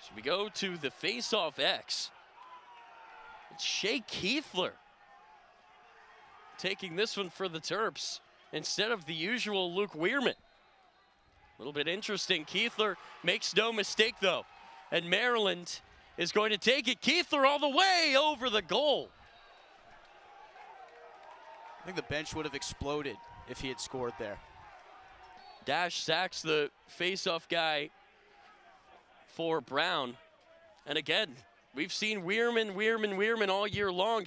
So we go to the face-off X. It's Shea Keithler taking this one for the Terps instead of the usual Luke Weirman. A little bit interesting. Keithler makes no mistake, though. And Maryland is going to take it. Keithler all the way over the goal. I think the bench would have exploded if he had scored there. Dash sacks the face-off guy for Brown. And again, we've seen Weirman all year long.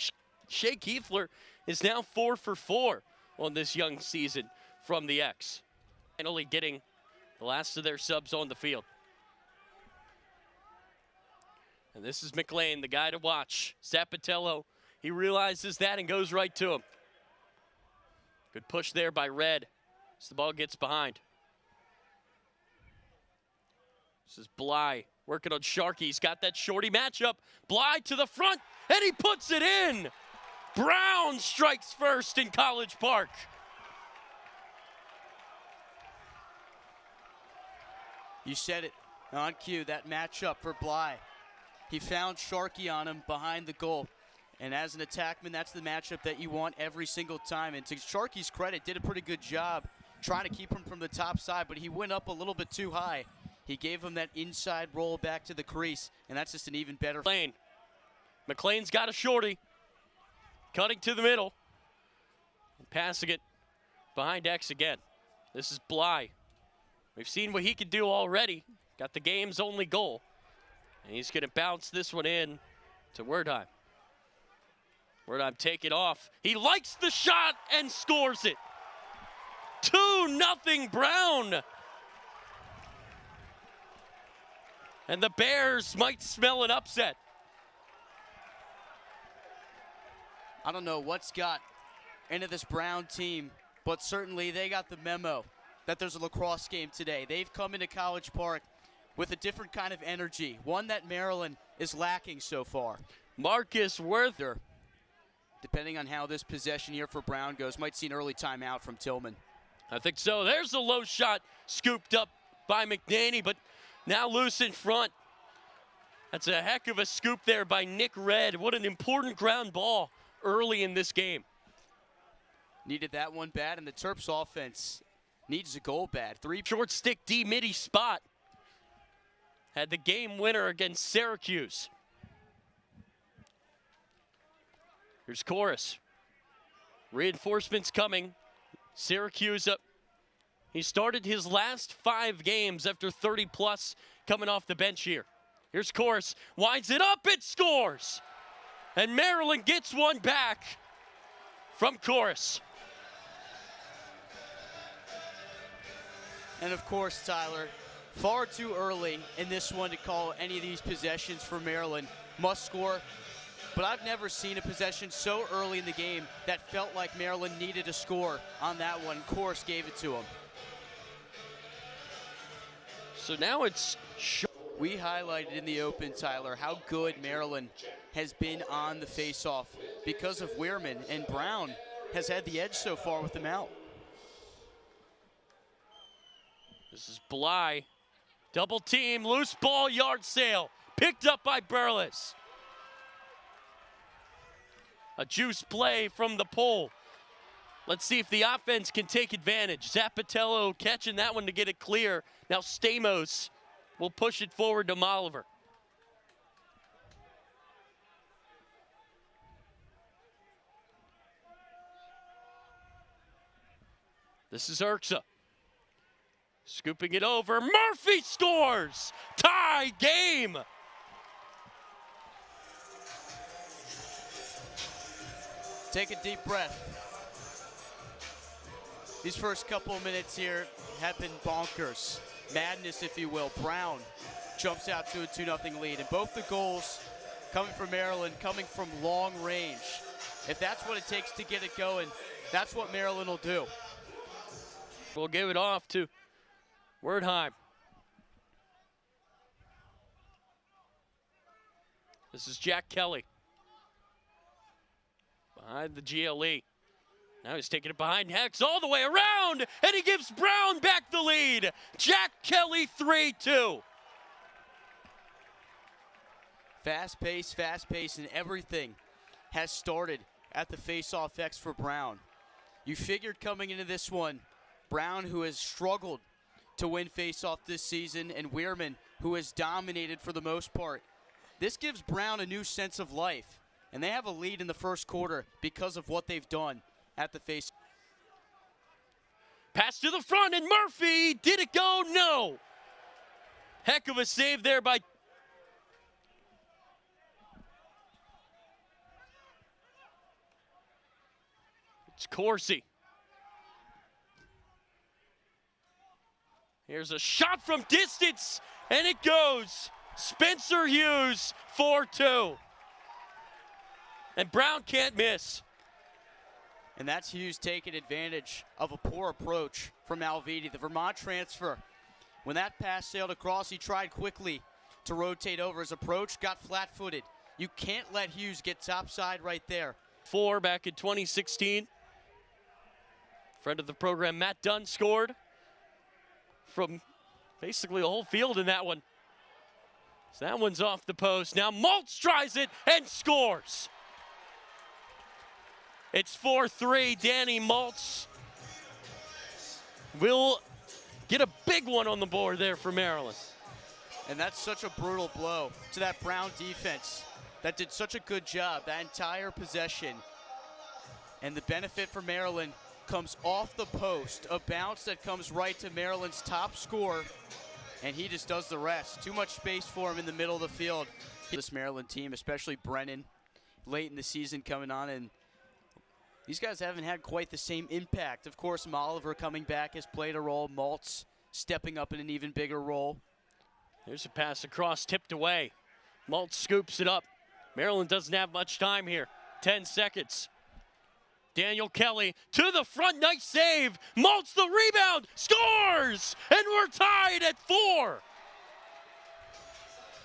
Shea Keithler is now 4 for 4 on this young season from the X. Finally getting the last of their subs on the field. And this is McLean, the guy to watch. Zapatello, he realizes that and goes right to him. Good push there by Red as the ball gets behind. This is Bly working on Sharkey. He's got that shorty matchup. Bly to the front, and he puts it in. Brown strikes first in College Park. You said it on cue, that matchup for Bly. He found Sharkey on him behind the goal. And as an attackman, that's the matchup that you want every single time. And to Sharkey's credit, did a pretty good job trying to keep him from the top side, but he went up a little bit too high. He gave him that inside roll back to the crease, and that's just an even better. McLean's got a shorty. Cutting to the middle. And passing it behind X again. This is Bly. We've seen what he can do already. Got the game's only goal. And he's going to bounce this one in to Werdheim. Werdheim take it off. He likes the shot and scores it. 2-0 Brown. And the Bears might smell an upset. I don't know what's got into this Brown team, but certainly they got the memo that there's a lacrosse game today. They've come into College Park with a different kind of energy, one that Maryland is lacking so far. Marcus Werther, depending on how this possession here for Brown goes, might see an early timeout from Tillman. I think so. There's a low shot scooped up by McNaney, but now loose in front. That's a heck of a scoop there by Nick Red. What an important ground ball early in this game. Needed that one bad, and the Terps offense needs a goal bad. Short stick D midi spot. Had the game winner against Syracuse. Here's Chorus. Reinforcements coming. Syracuse up. He started his last 5 games after 30+ coming off the bench here. Here's Chorus. Winds it up, it scores! And Maryland gets one back from Chorus. And of course, Tyler, far too early in this one to call any of these possessions for Maryland must score. But I've never seen a possession so early in the game that felt like Maryland needed a score on that one. Chorus gave it to him. So now it's... We highlighted in the open, Tyler, how good Maryland has been on the face-off because of Weirman, and Brown has had the edge so far with them out. This is Bly. Double team, loose ball, yard sale. Picked up by Burles. A juice play from the pole. Let's see if the offense can take advantage. Zapatello catching that one to get it clear. Now Stamos will push it forward to Molliver. This is Urksa. Scooping it over. Murphy scores! Tie game! Take a deep breath. These first couple of minutes here have been bonkers. Madness, if you will. Brown jumps out to a 2-0 lead. And both the goals coming from Maryland, coming from long range. If that's what it takes to get it going, that's what Maryland will do. We'll give it off to Werdheim. This is Jack Kelly. Behind the GLE. Now he's taking it behind Hex all the way around, and he gives Brown back the lead. Jack Kelly 3-2. Fast pace, and everything has started at the face-off X for Brown. You figured coming into this one, Brown, who has struggled to win face-off this season, and Weirman, who has dominated for the most part. This gives Brown a new sense of life, and they have a lead in the first quarter because of what they've done at the face. Pass to the front, and Murphy, did it go? No. Heck of a save there by it's Corsi. Here's a shot from distance, and it goes. Spencer Hughes, 4-2. And Brown can't miss. And that's Hughes taking advantage of a poor approach from Alviti, the Vermont transfer. When that pass sailed across, he tried quickly to rotate over his approach, got flat-footed. You can't let Hughes get topside right there. 4 back in 2016. Friend of the program, Matt Dunn, scored from basically the whole field in that one. So that one's off the post. Now Maltz tries it and scores. It's 4-3. Danny Maltz will get a big one on the board there for Maryland. And that's such a brutal blow to that Brown defense that did such a good job that entire possession. And the benefit for Maryland comes off the post, a bounce that comes right to Maryland's top scorer, and he just does the rest. Too much space for him in the middle of the field. This Maryland team, especially Brennan, late in the season coming on, and these guys haven't had quite the same impact. Of course, Molliver coming back has played a role. Maltz stepping up in an even bigger role. There's a pass across, tipped away. Maltz scoops it up. Maryland doesn't have much time here. 10 seconds. Daniel Kelly to the front, nice save. Maltz the rebound, scores! And we're tied at 4.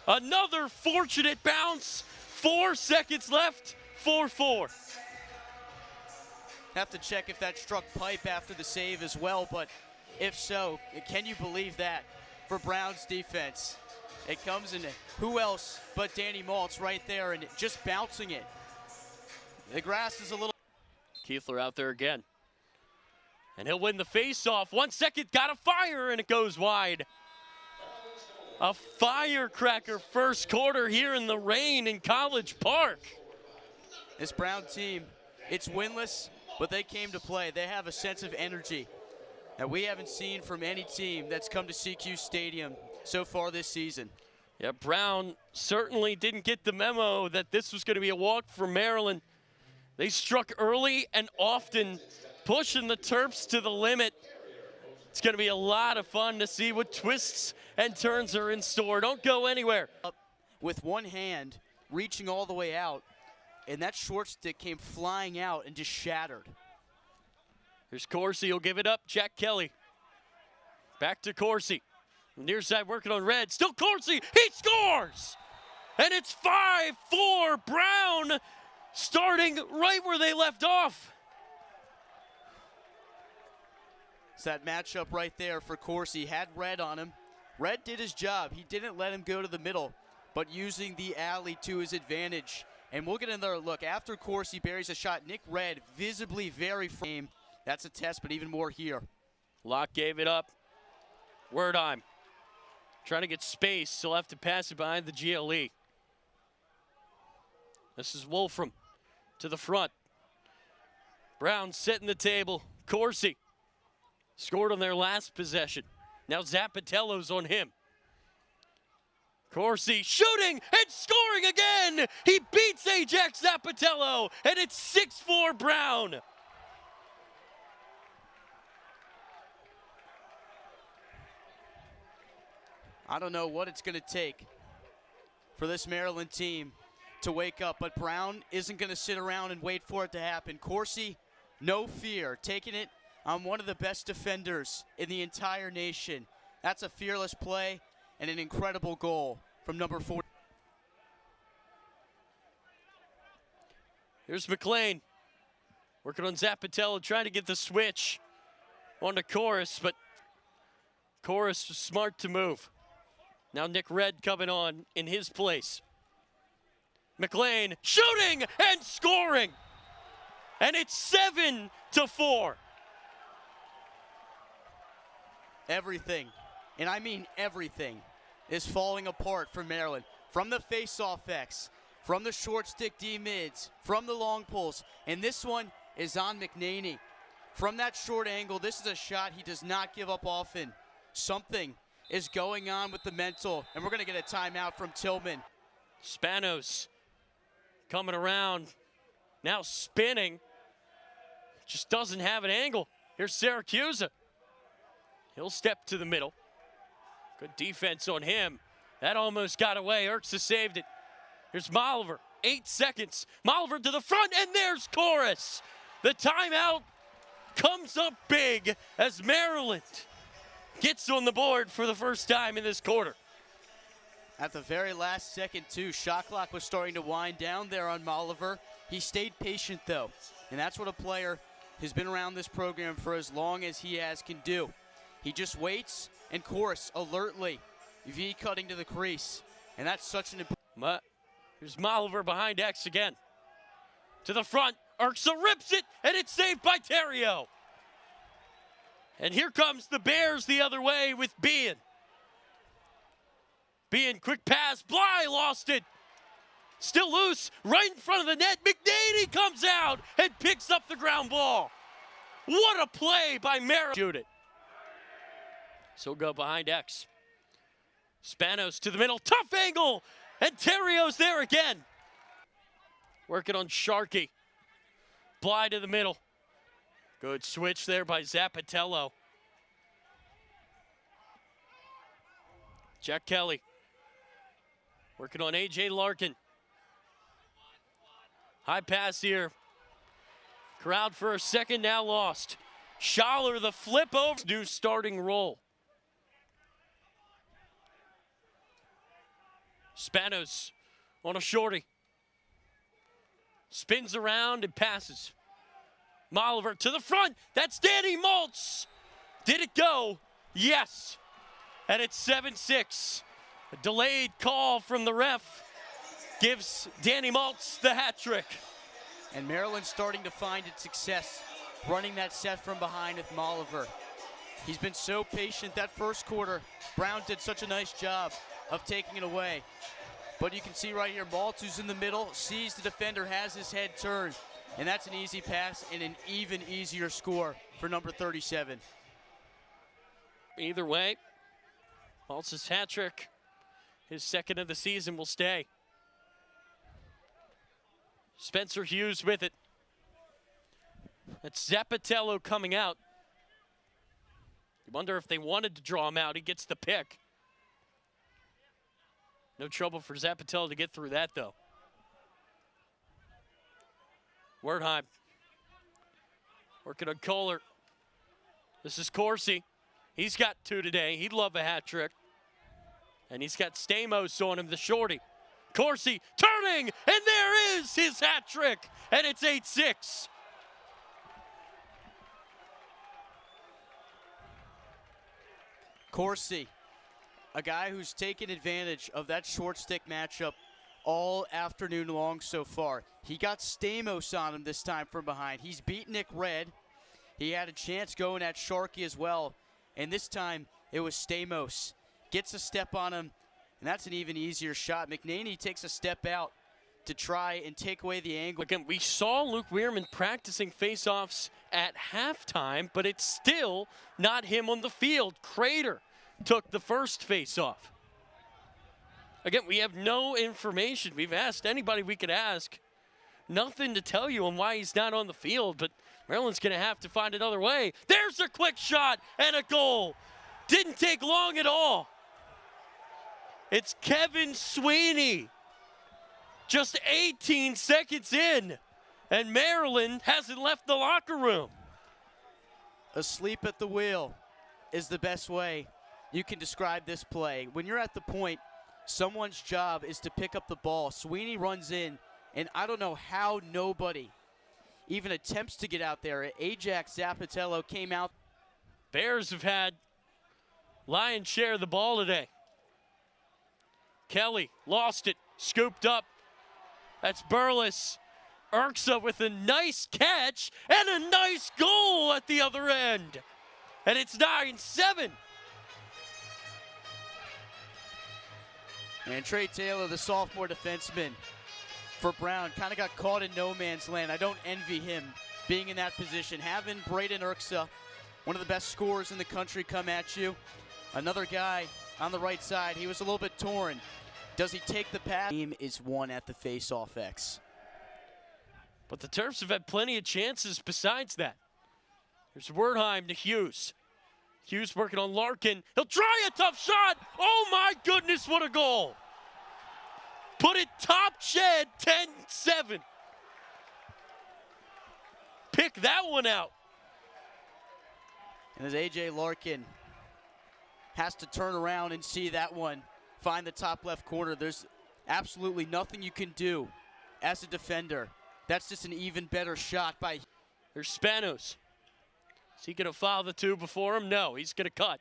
Another fortunate bounce. 4 seconds left, 4-4. Have to check if that struck pipe after the save as well, but if so, can you believe that for Brown's defense? It comes in, who else but Danny Maltz right there and just bouncing it. The grass is a little. Keithler out there again. And he'll win the face-off. 1 second, got a fire, and it goes wide. A firecracker first quarter here in the rain in College Park. This Brown team, it's winless, but they came to play. They have a sense of energy that we haven't seen from any team that's come to CQ Stadium so far this season. Yeah, Brown certainly didn't get the memo that this was going to be a walk for Maryland. They struck early and often, pushing the Terps to the limit. It's going to be a lot of fun to see what twists and turns are in store. Don't go anywhere. With one hand, reaching all the way out, and that short stick came flying out and just shattered. Here's Corsi, he'll give it up. Jack Kelly. Back to Corsi. Near side working on red. Still Corsi, he scores! And it's 5-4 Brown, starting right where they left off. It's that matchup right there for Corsi. Had Red on him. Red did his job. He didn't let him go to the middle, but using the alley to his advantage. And we'll get another look. After Corsi buries a shot, Nick Red visibly very frame. That's a test, but even more here. Locke gave it up. Wordheim trying to get space. He'll have to pass it behind the GLE. This is Wolfram to the front. Brown setting the table. Corsi scored on their last possession. Now Zappatello's on him. Corsi shooting and scoring again. He beats Ajax Zappatello, and it's 6-4 Brown. I don't know what it's going to take for this Maryland team to wake up, but Brown isn't going to sit around and wait for it to happen. Corsi, no fear, taking it on one of the best defenders in the entire nation. That's a fearless play and an incredible goal from number 4. Here's McLean working on Zappatello, trying to get the switch on the Chorus, but Chorus was smart to move. Now Nick Red coming on in his place. McLean shooting and scoring. And it's 7-4. Everything, and I mean everything, is falling apart for Maryland. From the face-off X, from the short stick D-mids, from the long pulls, and this one is on McNaney. From that short angle, this is a shot he does not give up often. Something is going on with the mental, and we're going to get a timeout from Tillman. Spanos coming around, now spinning, just doesn't have an angle. Here's Syracuse. He'll step to the middle. Good defense on him. That almost got away. Erxa saved it. Here's Molliver. 8 seconds. Molliver to the front, and there's Chorus. The timeout comes up big as Maryland gets on the board for the first time in this quarter. At the very last second, too, shot clock was starting to wind down there on Molliver. He stayed patient, though, and that's what a player who's been around this program for as long as he has can do. He just waits and Chorus alertly V-cutting to the crease, and that's such an important. Here's Molliver behind X again. To the front, Erxa rips it, and it's saved by Terrio. And here comes the Bears the other way with Bean. Bean, quick pass, Bly lost it. Still loose, right in front of the net. McNaney comes out and picks up the ground ball. What a play by Maryland. Shoot it. So go behind X. Spanos to the middle, tough angle, and Terrio's there again. Working on Sharkey. Bly to the middle. Good switch there by Zappatello. Jack Kelly. Working on A.J. Larkin. High pass here. Crowd for a second now lost. Schaller the flip over. New starting role. Spanos on a shorty. Spins around and passes. Molliver to the front. That's Danny Maltz. Did it go? Yes. And it's 7-6. A delayed call from the ref gives Danny Maltz the hat trick. And Maryland's starting to find its success running that set from behind with Molliver. He's been so patient that first quarter. Brown did such a nice job of taking it away. But you can see right here, Maltz, who's in the middle, sees the defender, has his head turned. And that's an easy pass and an even easier score for number 37. Either way, Maltz's hat trick, his second of the season, will stay. Spencer Hughes with it. That's Zappatello coming out. You wonder if they wanted to draw him out. He gets the pick. No trouble for Zappatello to get through that, though. Wertheim working on Kohler. This is Corsi. He's got 2 today. He'd love a hat trick. And he's got Stamos on him, the shorty. Corsi turning, and there is his hat trick. And it's 8-6. Corsi, a guy who's taken advantage of that short stick matchup all afternoon long so far. He got Stamos on him this time from behind. He's beat Nick Red. He had a chance going at Sharkey as well. And this time it was Stamos. Gets a step on him, and that's an even easier shot. McNaney takes a step out to try and take away the angle. Again, we saw Luke Weirman practicing faceoffs at halftime, but it's still not him on the field. Crater took the first faceoff. Again, we have no information. We've asked anybody we could ask. Nothing to tell you on why he's not on the field, but Maryland's going to have to find another way. There's a quick shot and a goal. Didn't take long at all. It's Kevin Sweeney. Just 18 seconds in, and Maryland hasn't left the locker room. Asleep at the wheel is the best way you can describe this play. When you're at the point, someone's job is to pick up the ball. Sweeney runs in, and I don't know how nobody even attempts to get out there. Ajax Zappatello came out. Bears have had lion's share of the ball today. Kelly lost it, scooped up. That's Burles. Urksa with a nice catch and a nice goal at the other end. And it's 9-7. And Trey Taylor, the sophomore defenseman for Brown, kind of got caught in no man's land. I don't envy him being in that position. Having Braden Urksa, one of the best scorers in the country, come at you. Another guy on the right side, he was a little bit torn. Does he take the pass? The game is won at the face-off X. But the Terps have had plenty of chances besides that. There's Wertheim to Hughes. Hughes working on Larkin. He'll try a tough shot. Oh my goodness, what a goal. Put it top shed, 10-7. Pick that one out. And as A.J. Larkin has to turn around and see that one, find the top left corner, there's absolutely nothing you can do as a defender. That's just an even better shot by... There's Spanos. Is he going to foul the two before him? No, he's going to cut.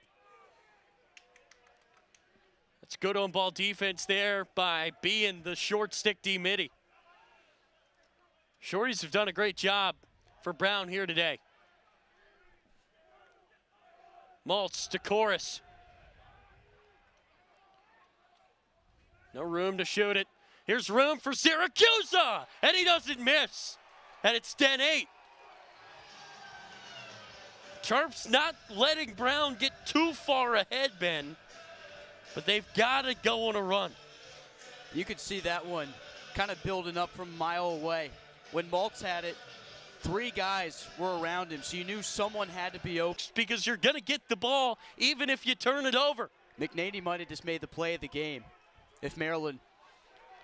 That's good on-ball defense there by being the short stick D-Mitty. Shorties have done a great job for Brown here today. Maltz to Chorus. No room to shoot it. Here's room for Syracuse, and he doesn't miss. And it's 10-8. Terps not letting Brown get too far ahead, Ben, but they've got to go on a run. You could see that one kind of building up from a mile away. When Maltz had it, 3 guys were around him, so you knew someone had to be open. Because you're going to get the ball even if you turn it over. McNaney might have just made the play of the game if Maryland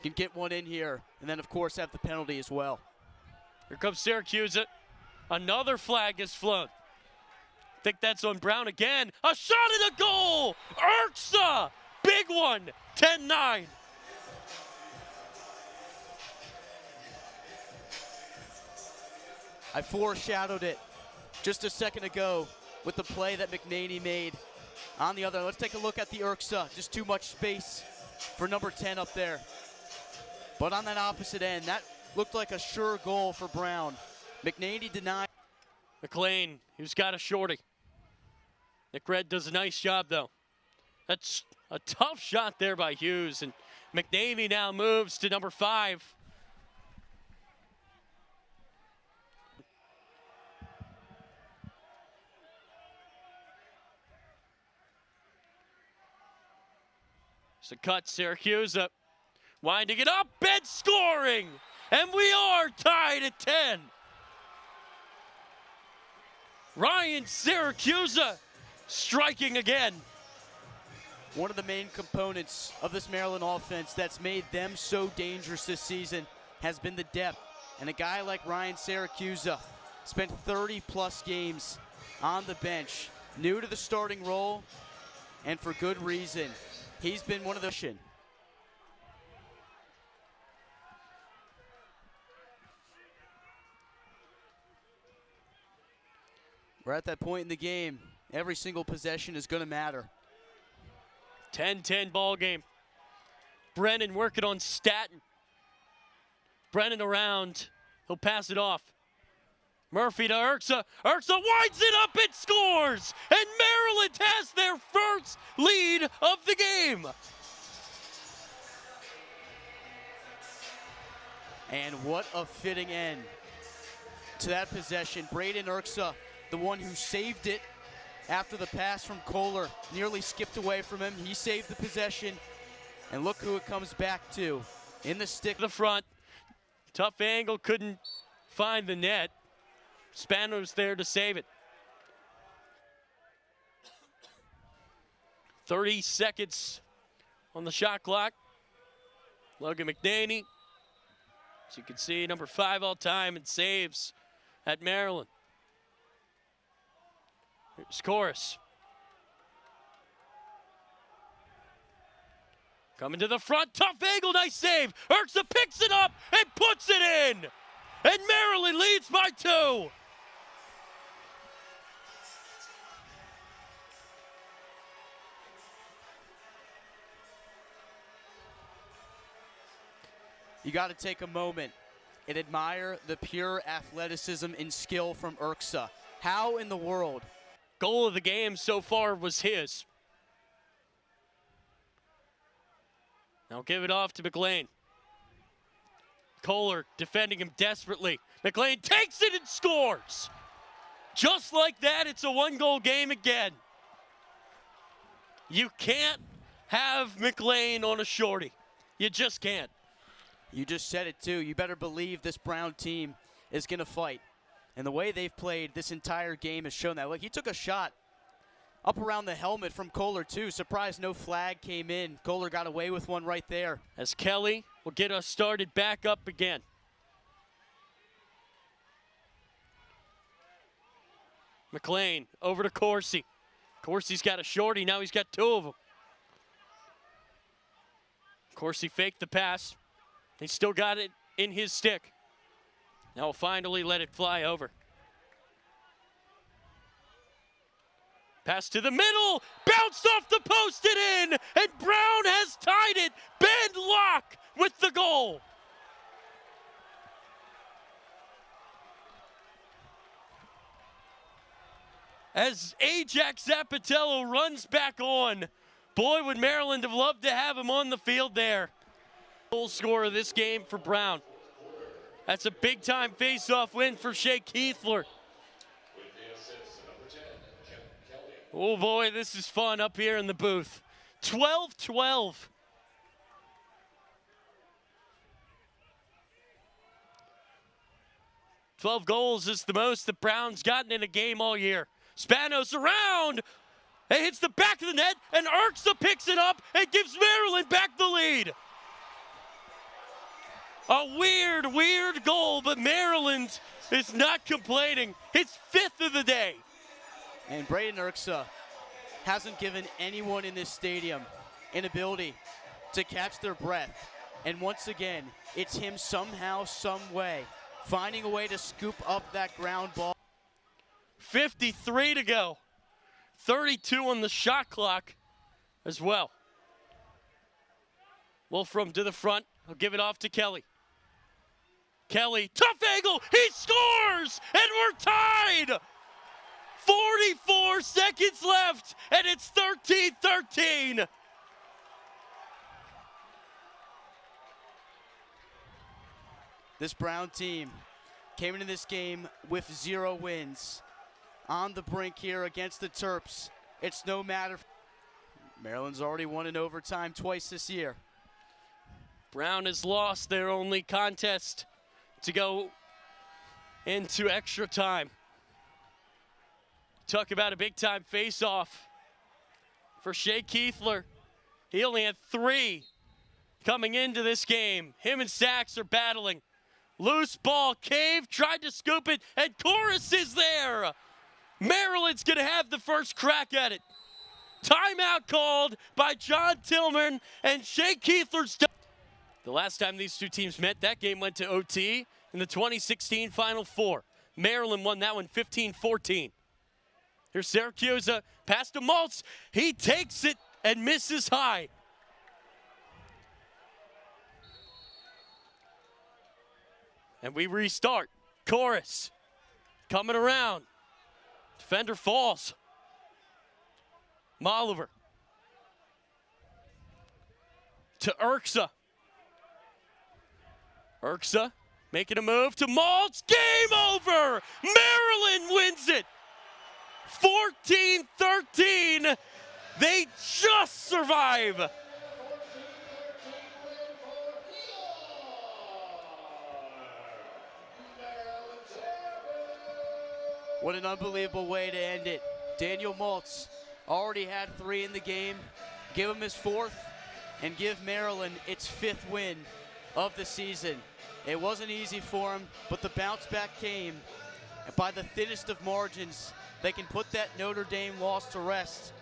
can get one in here, and then, of course, have the penalty as well. Here comes Syracuse. Another flag is flown. I think that's on Brown again. A shot and a goal! Urksa! Big one! 10-9. I foreshadowed it just a second ago with the play that McNaney made on the other. Let's take a look at the Urksa. Just too much space for number 10 up there. But on that opposite end, that looked like a sure goal for Brown. McNaney denied. McLean, who's got a shorty. Nick Red does a nice job, though. That's a tough shot there by Hughes, and McNaney now moves to number 5. So cut Syracuse up. Winding it up and scoring! And we are tied at 10. Ryan Syracuse striking again. One of the main components of this Maryland offense that's made them so dangerous this season has been the depth. And a guy like Ryan Syracuse spent 30-plus games on the bench, new to the starting role, and for good reason. He's been one of the... We're at that point in the game. Every single possession is going to matter. 10-10 ball game. Brennan working on Staten. Brennan around. He'll pass it off. Murphy to Urksa. Urksa winds it up and scores! And Maryland has their first lead of the game. And what a fitting end to that possession. Braden Urksa, the one who saved it after the pass from Kohler nearly skipped away from him. He saved the possession, and look who it comes back to in the stick. The front, tough angle, couldn't find the net. Spanos there to save it. 30 seconds on the shot clock. Logan McNaney, as you can see, number 5 all time in saves at Maryland. Here's Chorus. Coming to the front, tough angle, nice save. Urksa picks it up and puts it in. And Maryland leads by 2. You got to take a moment and admire the pure athleticism and skill from Urksa. How in the world? Goal of the game so far was his. Now give it off to McLean. Kohler defending him desperately. McLean takes it and scores. Just like that, it's a one-goal game again. You can't have McLean on a shorty. You just can't. You just said it too. You better believe this Brown team is going to fight. And the way they've played this entire game has shown that. Look, he took a shot up around the helmet from Kohler too. Surprised no flag came in. Kohler got away with one right there. As Kelly will get us started back up again. McLean over to Corsi. Corsi's got a shorty, now he's got two of them. Corsi faked the pass. He still got it in his stick. Now he'll finally let it fly over. Pass to the middle, bounced off the post and in, and Brown has tied it. Ben Locke with the goal. As Ajax Zapatello runs back on, boy, would Maryland have loved to have him on the field there. Goal scorer of this game for Brown. That's a big-time face-off win for Shea Keithler. Oh boy, this is fun up here in the booth. 12-12. "12 goals is the most that Brown's gotten in a game all year. Spanos around. It hits the back of the net, and Urksa picks it up and gives Maryland back the lead. A weird goal, but Maryland is not complaining. It's fifth of the day. And Braden Urksa hasn't given anyone in this stadium an ability to catch their breath. And once again, it's him somehow, some way, finding a way to scoop up that ground ball. 53 to go. 32 on the shot clock as well. Wolfram to the front. He'll give it off to Kelly. Kelly, tough angle, he scores, and we're tied. 44 seconds left, and it's 13-13. This Brown team came into this game with 0 wins. On the brink here against the Terps. It's no matter. Maryland's already won in overtime twice this year. Brown has lost their only contest to go into extra time. Talk about a big-time face-off for Shea Keithler. He only had 3 coming into this game. Him and Sachs are battling. Loose ball, Cave tried to scoop it, and Chorus is there. Maryland's gonna have the first crack at it. Timeout called by John Tillman, and Shea Keithler's done. The last time these two teams met, that game went to OT in the 2016 Final Four. Maryland won that one 15-14. Here's Syracuse, pass to Maltz. He takes it and misses high. And we restart. Chorus coming around. Defender falls. Molliver to Urksa. Urksa making a move to Maltz. Game over! Maryland wins it! 14-13. They just survive. What an unbelievable way to end it. Daniel Maltz already had 3 in the game. Give him his 4th and give Maryland its 5th win of the season. It wasn't easy for him, but the bounce back came. And by the thinnest of margins, they can put that Notre Dame loss to rest